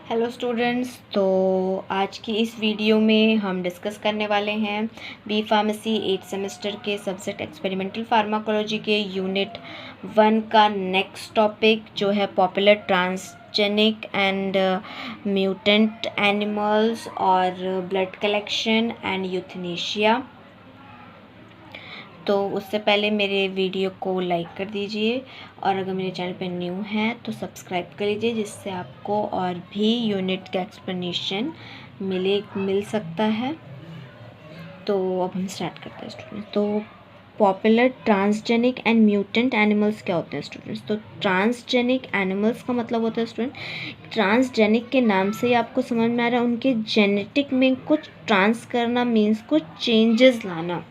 Hello students, तो आज की इस वीडियो में हम डिस्कस करने वाले हैं बी फार्मेसी 8 सेमेस्टर के सब्जेक्ट एक्सपेरिमेंटल फार्माकोलॉजी के यूनिट 1 का नेक्स्ट टॉपिक जो है popular transgenic and mutant animals और ब्लड कलेक्शन एंड यूथनेशिया। तो उससे पहले मेरे वीडियो को लाइक कर दीजिए और अगर मेरे चैनल पर न्यू हैं तो सब्सक्राइब कर लीजिए, जिससे आपको और भी यूनिट का एक्सप्लेनेशन मिल सकता है। तो अब हम स्टार्ट करते हैं स्टूडेंट्स। तो popular transgenic and mutant animals क्या होते हैं स्टूडेंट्स? तो ट्रांसजेनिक एनिमल्स का मतलब होता है स्टूडेंट, ट्रांसजेनिक के नाम से ही आपको समझ में आ रहा है उनके जेनेटिक में कुछ ट्रांस करना मीन्स कुछ चेंजेस लाना।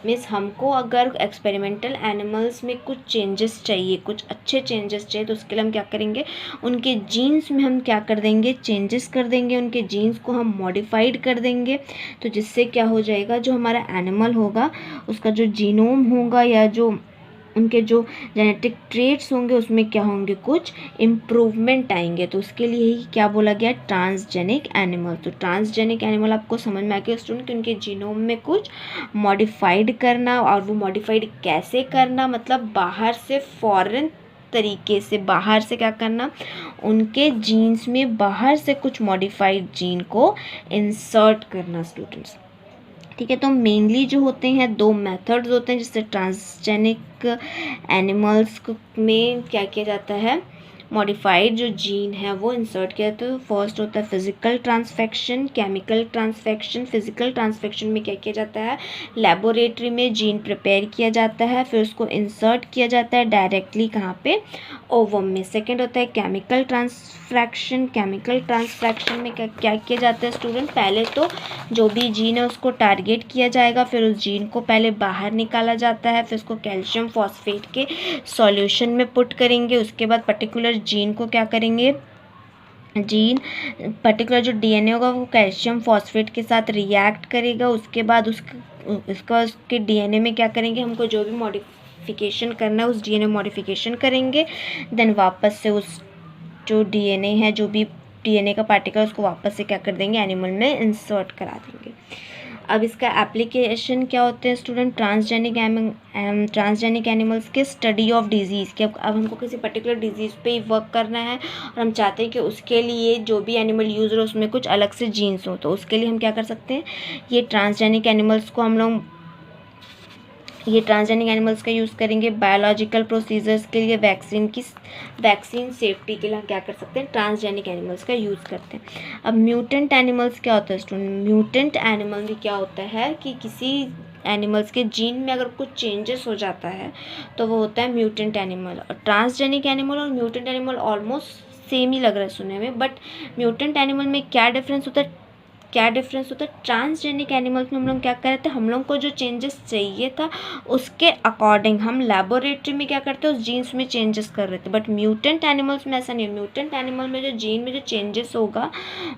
मीन्स हमको अगर एक्सपेरिमेंटल एनिमल्स में कुछ चेंजेस चाहिए, कुछ अच्छे चेंजेस चाहिए, तो उसके लिए हम क्या करेंगे, उनके जीन्स में हम क्या कर देंगे, चेंजेस कर देंगे, उनके जीन्स को हम मॉडिफाइड कर देंगे। तो जिससे क्या हो जाएगा, जो हमारा एनिमल होगा उसका जो जीनोम होगा या जो उनके जो जेनेटिक ट्रेट्स होंगे उसमें क्या होंगे, कुछ इम्प्रूवमेंट आएंगे। तो उसके लिए ही क्या बोला गया, ट्रांसजेनिक एनिमल। तो ट्रांसजेनिक एनिमल आपको समझ में आ गया स्टूडेंट कि उनके जीनोम में कुछ मॉडिफाइड करना, और वो मॉडिफाइड कैसे करना, मतलब बाहर से फॉरेन तरीके से बाहर से क्या करना, उनके जीन्स में बाहर से कुछ मॉडिफाइड जीन को इंसर्ट करना स्टूडेंट्स। ठीक है, तो मेनली जो होते हैं दो मेथड्स होते हैं जिससे ट्रांसजेनिक एनिमल्स में क्या किया जाता है, मॉडिफाइड जो जीन है वो इंसर्ट किया जाता है। तो फर्स्ट होता है physical transfection, chemical transfection. Physical transfection में क्या किया जाता है, लेबोरेटरी में जीन प्रिपेयर किया जाता है, फिर उसको इंसर्ट किया जाता है डायरेक्टली कहाँ पे, ओवम में। सेकेंड होता है केमिकल ट्रांसफ्रैक्शन। केमिकल ट्रांसफ्रैक्शन में क्या किया जाता है स्टूडेंट, पहले तो जो भी जीन है उसको टारगेट किया जाएगा, फिर उस जीन को पहले बाहर निकाला जाता है, फिर उसको कैल्शियम फॉस्फेट के सॉल्यूशन में पुट करेंगे। उसके बाद पर्टिकुलर जीन को क्या करेंगे, जीन पर्टिकुलर जो डीएनए होगा वो कैल्शियम फॉस्फेट के साथ रिएक्ट करेगा। उसके बाद उसके डीएनए में क्या करेंगे, हमको जो भी मॉडिफिकेशन करना है उस डीएनए मॉडिफिकेशन करेंगे। देन वापस से उस जो डीएनए है, जो भी डीएनए का पार्टिकल उसको वापस से क्या कर देंगे, एनिमल में इंसर्ट करा देंगे। अब इसका एप्लीकेशन क्या होते हैं स्टूडेंट, ट्रांसजेनिक एनिमल्स के स्टडी ऑफ डिजीज़ के। अब हमको किसी पर्टिकुलर डिजीज़ पे ही वर्क करना है और हम चाहते हैं कि उसके लिए जो भी एनिमल यूज़ हो उसमें कुछ अलग से जीन्स हो, तो उसके लिए हम क्या कर सकते हैं, ये ट्रांसजेनिक एनिमल्स का यूज़ करेंगे। बायोलॉजिकल प्रोसीजर्स के लिए वैक्सीन सेफ्टी के लिए हम क्या कर सकते हैं, ट्रांसजेनिक एनिमल्स का यूज़ करते हैं। अब म्यूटेंट एनिमल्स क्या होता है स्टूडेंट, म्यूटेंट एनिमल में क्या होता है कि किसी एनिमल्स के जीन में अगर कुछ चेंजेस हो जाता है तो वो होता है म्यूटेंट एनिमल। और ट्रांसजेनिक एनिमल और म्यूटेंट एनिमल ऑलमोस्ट सेम ही लग रहा है सुनने में, बट म्यूटेंट एनिमल में क्या डिफरेंस होता है, ट्रांसजेनिक एनिमल्स में हम लोग क्या कर रहे थे, हम लोग को जो चेंजेस चाहिए था उसके अकॉर्डिंग हम लेबोरेटरी में क्या करते हैं, उस जीन्स में चेंजेस कर रहे थे। बट म्यूटेंट एनिमल्स में ऐसा नहीं है। म्यूटेंट एनिमल में जो जीन में जो चेंजेस होगा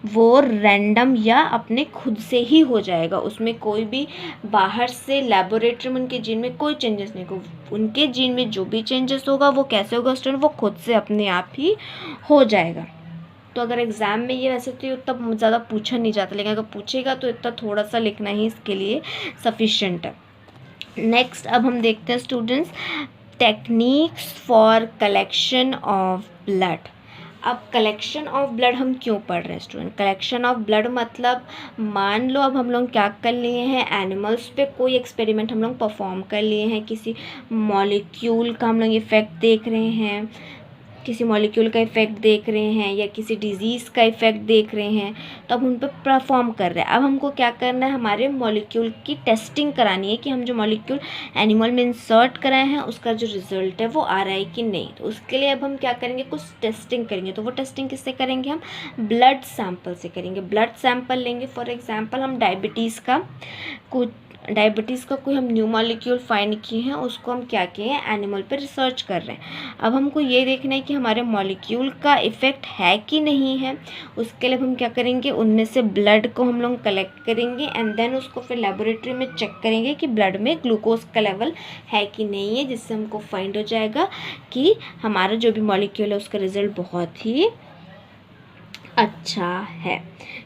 वो रैंडम या अपने खुद से ही हो जाएगा, उसमें कोई भी बाहर से लेबोरेटरी में उनके जीन में कोई चेंजेस नहीं होगा। उनके जीन में जो भी चेंजेस होगा वो कैसे होगा स्टूडेंट, वो खुद से अपने आप ही हो जाएगा। तो अगर एग्ज़ाम में ये वैसे तो उतना ज़्यादा पूछा नहीं जाता, लेकिन अगर पूछेगा तो इतना थोड़ा सा लिखना ही इसके लिए सफिशेंट है। नेक्स्ट अब हम देखते हैं students techniques for collection of blood. अब कलेक्शन ऑफ ब्लड हम क्यों पढ़ रहे हैं स्टूडेंट, कलेक्शन ऑफ ब्लड मतलब मान लो अब हम लोग क्या कर लिए हैं, एनिमल्स पे कोई एक्सपेरिमेंट हम लोग परफॉर्म कर लिए हैं, किसी मॉलिक्यूल का हम लोग इफ़ेक्ट देख रहे हैं, किसी मॉलिक्यूल का इफ़ेक्ट देख रहे हैं या किसी डिज़ीज़ का इफ़ेक्ट देख रहे हैं, तो अब उन पर परफॉर्म कर रहे हैं। अब हमको क्या करना है, हमारे मॉलिक्यूल की टेस्टिंग करानी है कि हम जो मॉलिक्यूल एनिमल में इंसर्ट कराए हैं उसका जो रिज़ल्ट है वो आ रहा है कि नहीं। तो उसके लिए अब हम क्या करेंगे, कुछ टेस्टिंग करेंगे। तो वो टेस्टिंग किससे करेंगे, हम ब्लड सैंपल से करेंगे। ब्लड सैंपल लेंगे, फॉर एग्जाम्पल हम डायबिटीज़ का कोई हम न्यू मॉलिक्यूल फाइंड किए हैं, उसको हम क्या किए हैं, एनिमल पर रिसर्च कर रहे हैं। अब हमको ये देखना है कि हमारे मॉलिक्यूल का इफ़ेक्ट है कि नहीं है। उसके लिए हम क्या करेंगे, उनमें से ब्लड को हम लोग कलेक्ट करेंगे एंड देन उसको फिर लेबोरेटरी में चेक करेंगे कि ब्लड में ग्लूकोज का लेवल है कि नहीं है, जिससे हमको फाइंड हो जाएगा कि हमारा जो भी मॉलिक्यूल है उसका रिज़ल्ट बहुत ही अच्छा है।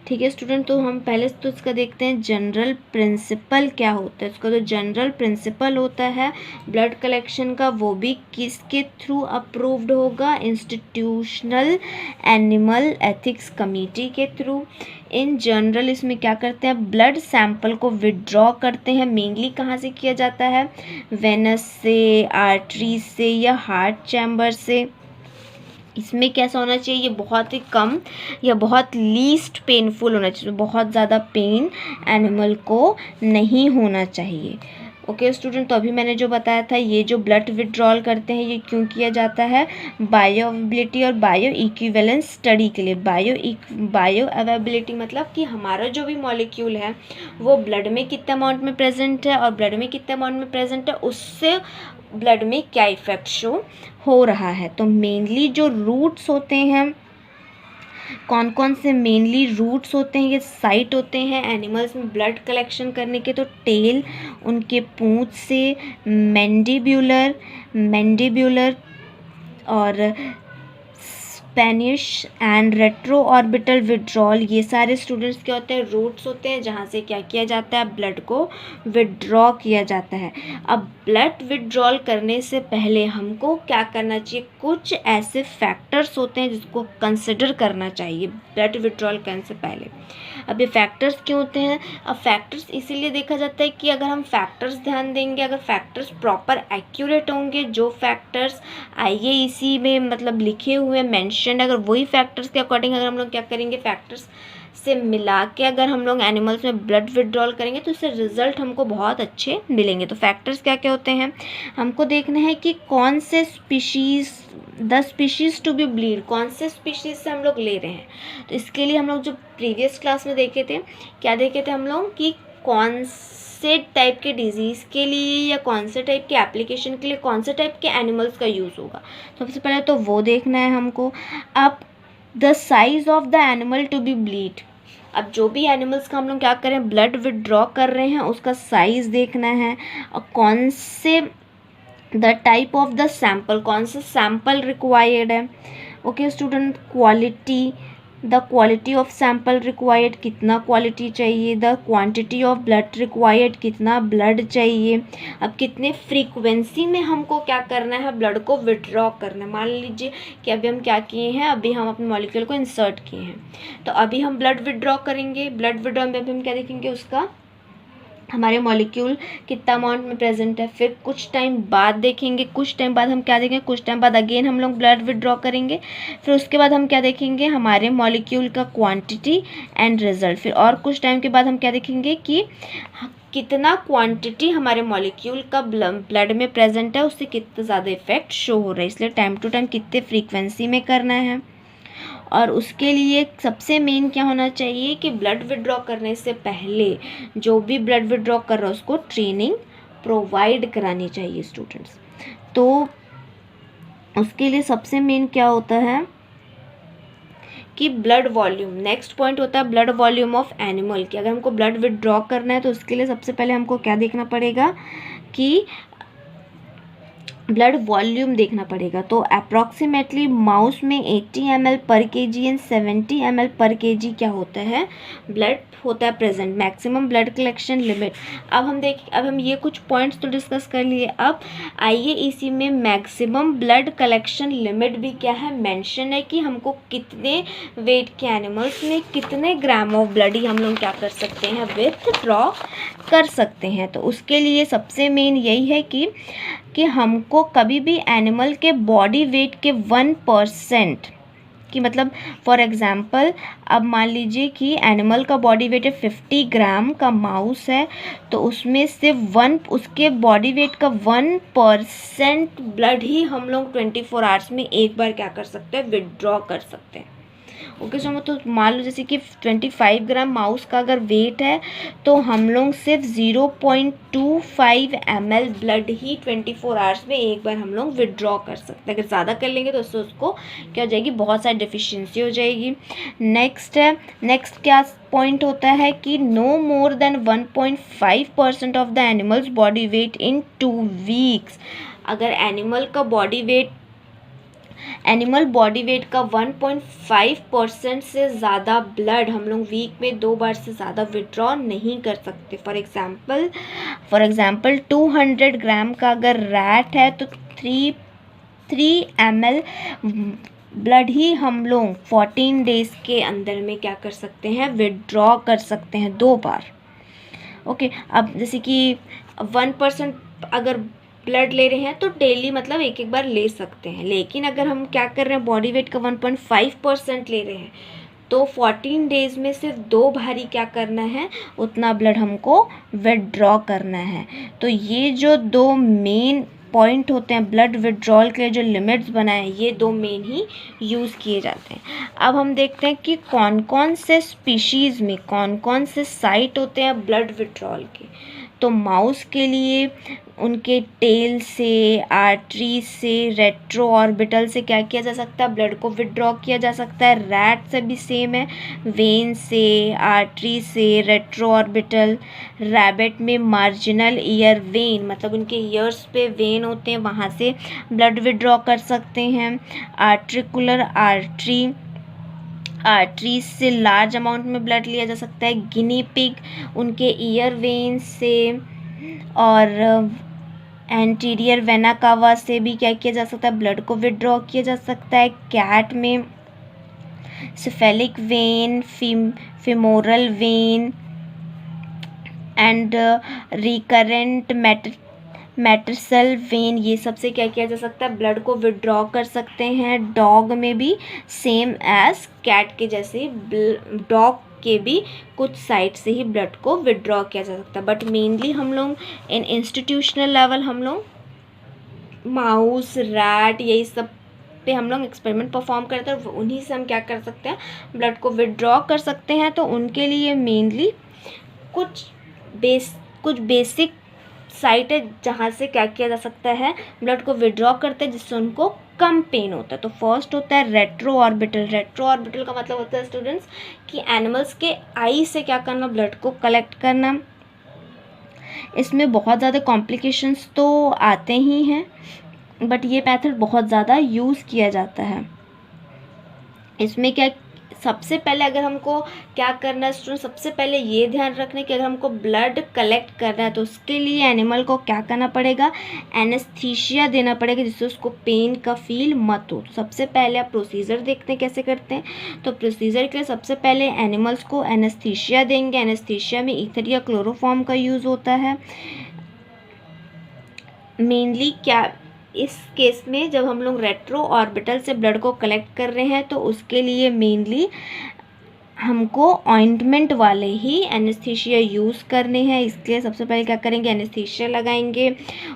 ठीक है स्टूडेंट, तो हम पहले तो इसका देखते हैं जनरल प्रिंसिपल क्या होता है। इसका जो जनरल प्रिंसिपल होता है ब्लड कलेक्शन का, वो भी किसके थ्रू अप्रूव्ड होगा, इंस्टीट्यूशनल एनिमल एथिक्स कमेटी के थ्रू। इन जनरल इसमें क्या करते हैं, ब्लड सैंपल को विड्रॉ करते हैं। मेनली कहाँ से किया जाता है, वेनस से, आर्टरी से या हार्ट चैम्बर से। इसमें कैसा होना चाहिए, ये बहुत ही कम या बहुत लीस्ट पेनफुल होना चाहिए, बहुत ज़्यादा पेन एनिमल को नहीं होना चाहिए। ओके स्टूडेंट, तो अभी मैंने जो बताया था, ये जो ब्लड विड्रॉल करते हैं ये क्यों किया जाता है, बायो अवेलेबिलिटी और बायो इक्विवेलेंस स्टडी के लिए। बायो अवेलेबिलिटी मतलब कि हमारा जो भी मॉलिक्यूल है वो ब्लड में कितने अमाउंट में प्रेजेंट है, और ब्लड में कितने अमाउंट में प्रेजेंट है उससे ब्लड में क्या इफेक्ट शो हो रहा है। तो मेनली जो रूट्स होते हैं, कौन कौन से मेनली रूट्स होते हैं, ये साइट होते हैं एनिमल्स में ब्लड कलेक्शन करने के। तो टेल, उनके पूंछ से, मैंडिब्यूलर और Spanish and retro orbital withdrawal, ये सारे स्टूडेंट्स क्या होते हैं, रूट्स होते हैं जहाँ से क्या किया जाता है, ब्लड को विड्रॉ किया जाता है। अब ब्लड विड्रॉल करने से पहले हमको क्या करना चाहिए, कुछ ऐसे फैक्टर्स होते हैं जिसको कंसिडर करना चाहिए ब्लड विड्रॉल करने से पहले। अब ये फैक्टर्स क्यों होते हैं, अब फैक्टर्स इसीलिए देखा जाता है कि अगर हम फैक्टर्स ध्यान देंगे, अगर फैक्टर्स प्रॉपर एक्यूरेट होंगे, जो फैक्टर्स IAEC में मतलब लिखे हुए मेंशन, अगर वही फैक्टर्स के अकॉर्डिंग अगर हम लोग क्या करेंगे, फैक्टर्स से मिला के अगर हम लोग एनिमल्स में ब्लड विड्रॉल करेंगे तो उससे रिजल्ट हमको बहुत अच्छे मिलेंगे। तो फैक्टर्स क्या क्या होते हैं, हमको देखना है कि कौन से species, the species to be bleed, कौन से स्पीशीज़ से हम लोग ले रहे हैं। तो इसके लिए हम लोग जो प्रीवियस क्लास में देखे थे, क्या देखे थे हम लोग कि कौन से टाइप के डिजीज़ के लिए या कौन से टाइप के एप्लीकेशन के लिए कौन से टाइप के एनिमल्स का यूज़ होगा। सबसे पहले तो वो देखना है हमको। अब the size of the animal to be bleed, अब जो भी एनिमल्स का हम लोग क्या करें, ब्लड विड्रॉ कर रहे हैं, उसका साइज़ देखना है, और कौन से the type of the sample, कौन सा सैंपल रिक्वायर्ड है। Okay student, quality, the quality of sample required, कितना क्वालिटी चाहिए, the quantity of blood required, कितना ब्लड चाहिए। अब कितने फ्रीक्वेंसी में हमको क्या करना है, ब्लड को विड्रॉ करना है। मान लीजिए कि अभी हम क्या किए हैं, अभी हम अपने मॉलिक्यूल को इंसर्ट किए हैं, तो अभी हम ब्लड विड्रॉ करेंगे। ब्लड विड्रॉ में अभी हम क्या देखेंगे, उसका हमारे मॉलिक्यूल कितना अमाउंट में प्रेजेंट है। फिर कुछ टाइम बाद देखेंगे, कुछ टाइम बाद हम क्या देखेंगे, कुछ टाइम बाद अगेन हम लोग ब्लड विड्रॉ करेंगे। फिर उसके बाद हम क्या देखेंगे, हमारे मॉलिक्यूल का क्वांटिटी एंड रिजल्ट। फिर और कुछ टाइम के बाद हम क्या देखेंगे कि कितना क्वांटिटी हमारे मॉलिक्यूल का ब्लड में प्रेजेंट है, उससे कितना ज़्यादा इफेक्ट शो हो रहा है। इसलिए टाइम टू टाइम कितने फ्रीक्वेंसी में करना है। और उसके लिए सबसे मेन क्या होना चाहिए कि ब्लड विड्रॉ करने से पहले जो भी ब्लड विड्रॉ कर रहा है उसको ट्रेनिंग प्रोवाइड करानी चाहिए स्टूडेंट्स। तो उसके लिए सबसे मेन क्या होता है कि ब्लड वॉल्यूम, नेक्स्ट पॉइंट होता है ब्लड वॉल्यूम ऑफ एनिमल की। अगर हमको ब्लड विड्रॉ करना है तो उसके लिए सबसे पहले हमको क्या देखना पड़ेगा कि ब्लड वॉल्यूम देखना पड़ेगा। तो अप्रॉक्सीमेटली माउस में 80 ml पर kg एंड 70 ml पर kg क्या होता है, ब्लड होता है present, maximum blood collection limit. अब हम ये कुछ पॉइंट्स तो डिस्कस कर लिए। अब IAEC में मैक्सिमम ब्लड कलेक्शन लिमिट भी क्या है, मेंशन है कि हमको कितने वेट के एनिमल्स में कितने ग्राम ऑफ ब्लड ही हम लोग क्या कर सकते हैं, विथड्रॉ कर सकते हैं। तो उसके लिए सबसे मेन यही है कि हमको कभी भी एनिमल के बॉडी वेट के 1% कि मतलब फॉर एग्ज़ाम्पल अब मान लीजिए कि एनिमल का बॉडी वेट है 50 ग्राम का माउस है, तो उसमें से उसके बॉडी वेट का 1% ब्लड ही हम लोग 24 आवर्स में एक बार क्या कर सकते हैं, विड्रॉ कर सकते हैं। ओके सो तो मान लो जैसे कि 25 ग्राम माउस का अगर वेट है तो हम लोग सिर्फ 0.25 ml ब्लड ही 24 आवर्स में एक बार हम लोग विड्रॉ कर सकते हैं। अगर ज़्यादा कर लेंगे तो उससे उसको क्या हो जाएगी, बहुत सारी डिफिशियंसी हो जाएगी। नेक्स्ट क्या पॉइंट होता है कि no more than 1.5% of the animal's body weight in 2 weeks. अगर एनिमल का body weight animal body weight का 1.5% से ज़्यादा ब्लड हम लोग वीक में 2 बार से ज़्यादा विड्रॉ नहीं कर सकते। फॉर एग्ज़ाम्पल 200 ग्राम का अगर रैट है तो 3 ml ब्लड ही हम लोग 14 डेज़ के अंदर में क्या कर सकते हैं, विड्रॉ कर सकते हैं 2 बार। ओके, अब जैसे कि 1% अगर ब्लड ले रहे हैं तो डेली मतलब एक बार ले सकते हैं, लेकिन अगर हम क्या कर रहे हैं, बॉडी वेट का 1.5% ले रहे हैं तो 14 डेज़ में सिर्फ 2 बार ही क्या करना है, उतना ब्लड हमको विड्रॉ करना है। तो ये जो 2 मेन पॉइंट होते हैं ब्लड विड्रॉल के लिए, जो लिमिट्स बनाए हैं, ये 2 मेन ही यूज़ किए जाते हैं। अब हम देखते हैं कि कौन कौन से स्पीशीज़ में कौन कौन से साइट होते हैं ब्लड विड्रॉल के। तो माउस के लिए उनके टेल से, आर्टरी से, रेट्रो ऑर्बिटल से क्या किया जा सकता है, ब्लड को विड्रॉ किया जा सकता है। रैट से भी सेम है, वेन से, आर्टरी से, रेट्रो ऑर्बिटल। रैबिट में मार्जिनल ईयर वेन, मतलब उनके ईयर्स पे वेन होते हैं, वहाँ से ब्लड विड्रॉ कर सकते हैं। आर्ट्रिकुलर आर्टरीज से लार्ज अमाउंट में ब्लड लिया जा सकता है। गिनी पिग उनके ईयर वेन से और एंटीरियर वेना कावा से भी क्या किया जा सकता है, ब्लड को विड्रॉ किया जा सकता है। कैट में cephalic vein, femoral vein and recurrent metatarsal vein, ये सबसे क्या किया जा सकता है, ब्लड को विड्रॉ कर सकते हैं। डॉग में भी सेम एज कैट के जैसे डॉग के भी कुछ साइड से ही ब्लड को विड्रॉ किया जा सकता है। बट मेनली हम लोग इन इंस्टीट्यूशनल लेवल हम लोग माउस, रैट, यही सब पे हम लोग एक्सपेरिमेंट परफॉर्म करते हैं, उन्हीं से हम क्या कर सकते हैं, ब्लड को विड्रॉ कर सकते हैं। तो उनके लिए मेनली कुछ बेसिक साइट है जहाँ से क्या किया जा सकता है, ब्लड को विड्रॉ करते हैं, जिससे उनको कम पेन होता है। तो फर्स्ट होता है रेट्रो ऑर्बिटल। रेट्रो ऑर्बिटल का मतलब होता है स्टूडेंट्स कि एनिमल्स के आई से क्या करना, ब्लड को कलेक्ट करना। इसमें बहुत ज़्यादा कॉम्प्लिकेशंस तो आते ही हैं, बट ये मेथड बहुत ज़्यादा यूज़ किया जाता है। इसमें क्या, सबसे पहले अगर हमको क्या करना है स्टूडेंट, सबसे पहले ये ध्यान रखना कि अगर हमको ब्लड कलेक्ट करना है तो उसके लिए एनिमल को क्या करना पड़ेगा, एनेस्थीसिया देना पड़ेगा, जिससे उसको पेन का फील मत हो। तो सबसे पहले आप प्रोसीजर देखते हैं कैसे करते हैं। तो प्रोसीजर के लिए सबसे पहले एनिमल्स को एनेस्थीसिया देंगे। एनेस्थीसिया में ईथर या क्लोरोफॉर्म का यूज़ होता है। मेनली क्या, इस केस में जब हम लोग रेट्रो ऑर्बिटल से ब्लड को कलेक्ट कर रहे हैं तो उसके लिए मेनली हमको ऑइंटमेंट वाले ही एनेस्थीसिया यूज़ करने हैं। इसलिए सबसे पहले क्या करेंगे, एनेस्थीसिया लगाएंगे,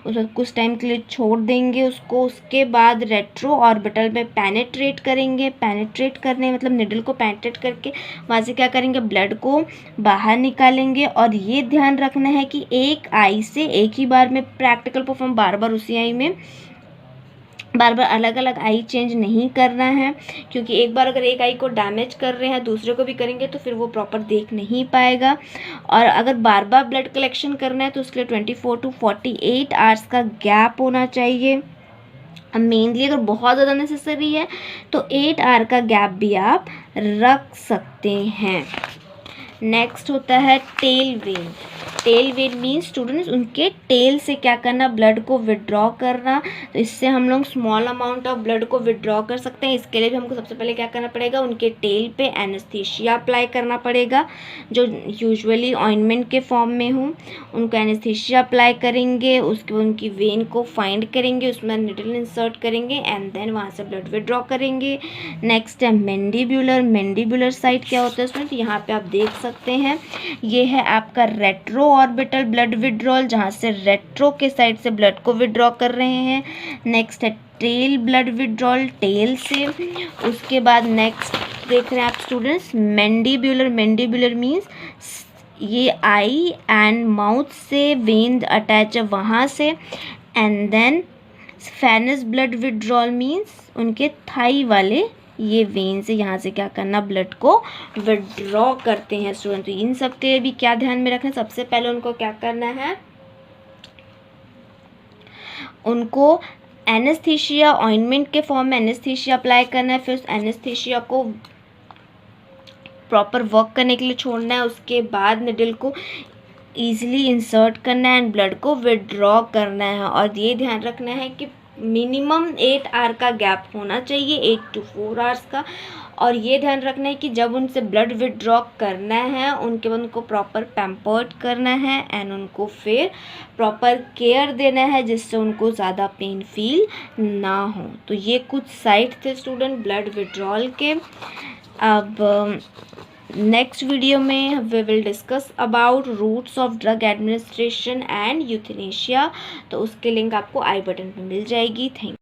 उसको कुछ टाइम के लिए छोड़ देंगे उसको। उसके बाद रेट्रो ऑर्बिटल में पेनेट्रेट करेंगे। पेनेट्रेट करने मतलब निडल को पेनेट्रेट करके वहाँ से क्या करेंगे, ब्लड को बाहर निकालेंगे। और ये ध्यान रखना है कि एक आई से एक ही बार में प्रैक्टिकल परफॉर्म, बार बार उसी आई में बार बार अलग अलग आई चेंज नहीं करना है, क्योंकि एक बार अगर एक आई को डैमेज कर रहे हैं दूसरे को भी करेंगे तो फिर वो प्रॉपर देख नहीं पाएगा। और अगर बार बार ब्लड कलेक्शन करना है तो उसके लिए 24 to 48 आवर्स का गैप होना चाहिए। मेनली अगर बहुत ज़्यादा नेसेसरी है तो 8 आवर का गैप भी आप रख सकते हैं। नेक्स्ट होता है tail vein. Tail vein means students उनके टेल से क्या करना, ब्लड को विड्रॉ करना। तो इससे हम लोग स्मॉल अमाउंट ऑफ ब्लड को विड्रॉ कर सकते हैं। इसके लिए भी हमको सबसे पहले क्या करना पड़ेगा, उनके टेल पे एनेस्थीसिया अप्लाई करना पड़ेगा, जो यूजुअली ऑइंटमेंट के फॉर्म में हो। उनको एनेस्थीसिया अप्लाई करेंगे, उसके बाद उनकी वेन को फाइंड करेंगे, उसमें निडल इंसर्ट करेंगे एंड देन वहाँ से ब्लड विड्रॉ करेंगे। नेक्स्ट है मैंडिबुलर। मैंडिबुलर साइट क्या होता है स्टूडेंट, यहाँ पे आप देख सकते हैं, ये है आपका रेट्रो ऑर्बिटल ब्लड विड्रॉल, जहाँ से रेट्रो के साइड से ब्लड को विड्रॉ कर रहे हैं। नेक्स्ट है टेल ब्लड विड्रॉल, टेल से। उसके बाद नेक्स्ट देख रहे हैं आप स्टूडेंट्स मैंडिबुलर। मैंडिबुलर मीन्स ये आई एंड माउथ से वेन अटैच है वहाँ से। And then venous blood withdrawal means उनके थाई वाले ये वेन से यहाँ से क्या करना, ब्लड को विड्रॉ करते हैं स्टूडेंट। तो इन सब के भी क्या ध्यान में रखना, सबसे पहले उनको क्या करना है, उनको एनेस्थीसिया ऑइंटमेंट के फॉर्म में एनेस्थीसिया अप्लाई करना है, फिर उस एनेस्थीसिया को प्रॉपर वर्क करने के लिए छोड़ना है। उसके बाद निडल को ईजिली इंसर्ट करना है एंड ब्लड को विड्रॉ करना है। और ये ध्यान रखना है कि मिनिमम 8 आवर का गैप होना चाहिए, 8 to 4 आवर्स का। और ये ध्यान रखना है कि जब उनसे ब्लड विड्रॉ करना है उनके बाद उनको प्रॉपर पैम्पर्ड करना है एंड उनको फिर प्रॉपर केयर देना है जिससे उनको ज़्यादा पेन फील ना हो। तो ये कुछ साइड थे स्टूडेंट ब्लड विड्रॉल के। अब नेक्स्ट वीडियो में we will discuss about routes of drug administration and euthanasia. तो उसके लिंक आपको आई बटन पे मिल जाएगी। थैंक